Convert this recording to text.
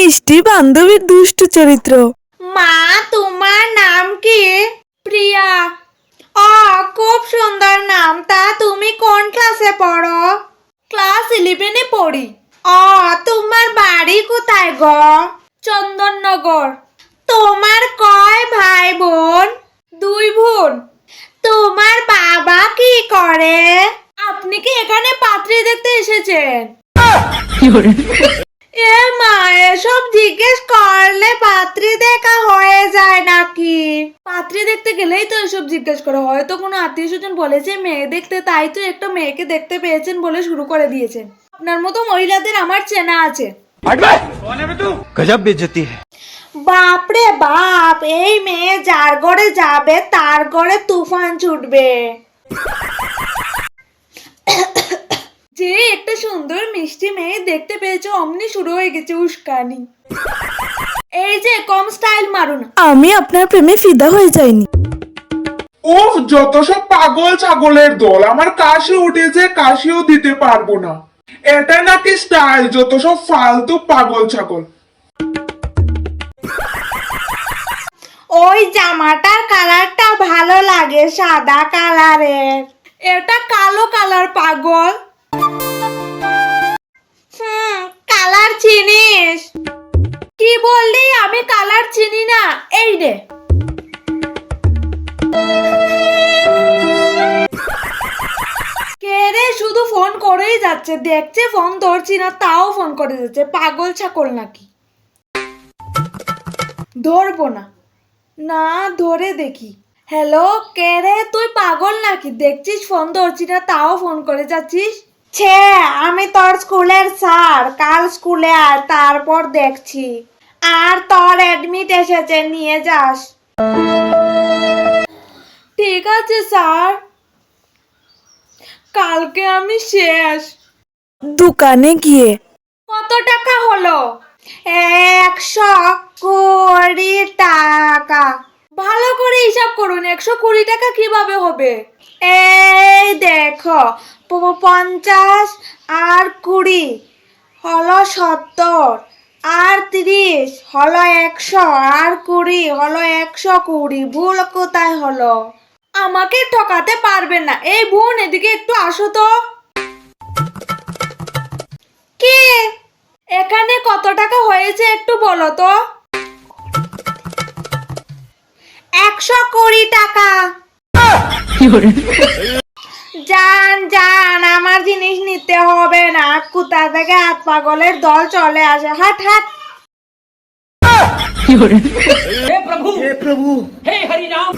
মিষ্টি বান্ধবীর দুষ্টু চরিত্র। মা, তোমার নাম কি? প্রিয়া। খুব সুন্দর নাম। তা তুমি কোন ক্লাসে পড়ো? ক্লাস 11-এ পড়ি। তোমার বাড়ি কোথায় গো? চন্দননগর। তোমার কয় ভাই বোন? 2 বোন। তোমার বাবা কি করে? আপনি কি এখানে পাত্রী দেখতে এসেছেন? এ মা, এসব জিজ্ঞেস করলে পাত্রী দেখা হয়ে যায় নাকি? পাত্রী দেখতে গেলেই তো এসব জিজ্ঞেস করা হয়। তো কোনো আত্মীয় স্বজন বলেছে মেয়ে দেখতে, তাই তো একটা মেয়েকে দেখতে পেয়েছেন বলে শুরু করে দিয়েছেন। আপনার মতো মহিলাদের আমার চেনা আছে। गजब बेइज्जती है। বাপরে বাপ, এই মেয়ে যার ঘরে যাবে তার ঘরে তুফান ছুটবে। যে একটা সুন্দর মিষ্টি মেয়ে দেখতে পেয়েছো অমনি শুরু হয়ে গেছে উস্কানি। এই যে কম স্টাইল মারুন। আমি আপনার প্রেমে ফিদা হয়ে যাইনি। ওহ, যত সব পাগল ছাগলের দল। আমার কাশি উঠেছে, কাশিও দিতে পারবো না। এটা নাকি স্টাইল? যত সব ফালতু পাগল ছাগল। ওই জামাটার কালারটা ভালো লাগে, সাদা কালারের। এটা কালো কালার পাগল। কালার চিনিস? কি বললি? আমি কালার চিনি না। এই রে, কে রে? শুধু ফোন করেই যাচ্ছে, দেখছে ফোন ধরছি না তাও ফোন করে যাচ্ছে। পাগল ছাগল নাকি? ধরবো না। না, ধরে দেখি। হ্যালো, কে রে? তুই পাগল নাকি? দেখছিস ফোন ধরছি না তাও ফোন করে যাচ্ছিস। ছে, আমি তোর স্কুলের স্যার। কাল স্কুলে আয়, তারপর দেখছি। আর তোর অ্যাডমিট এসেছে, নিয়ে যাস। ঠিক আছে স্যার, কালকে আমি শেষ। দোকানে গিয়ে কত টাকা হলো? 120 টাকা। ভালো করে হিসাব করুন, 120 টাকা কিভাবে হবে? এই দেখো, 50 আর 20 হলো 70, আর 30 হলো 100, আর 20 হলো 120। ভুল কোথায় হলো? আমাকে ঠকাতে পারবেন না। এই বোন, এদিকে একটু আসো তো। কি? এখানে কত টাকা হয়েছে একটু বলো তো। 120 টাকা। যান যান, আমার জিনিস নিতে হবে না। কোথা থেকে হাত পাগলের দল চলে আসে। হাট হাট। हे प्रभु हे हरि राम।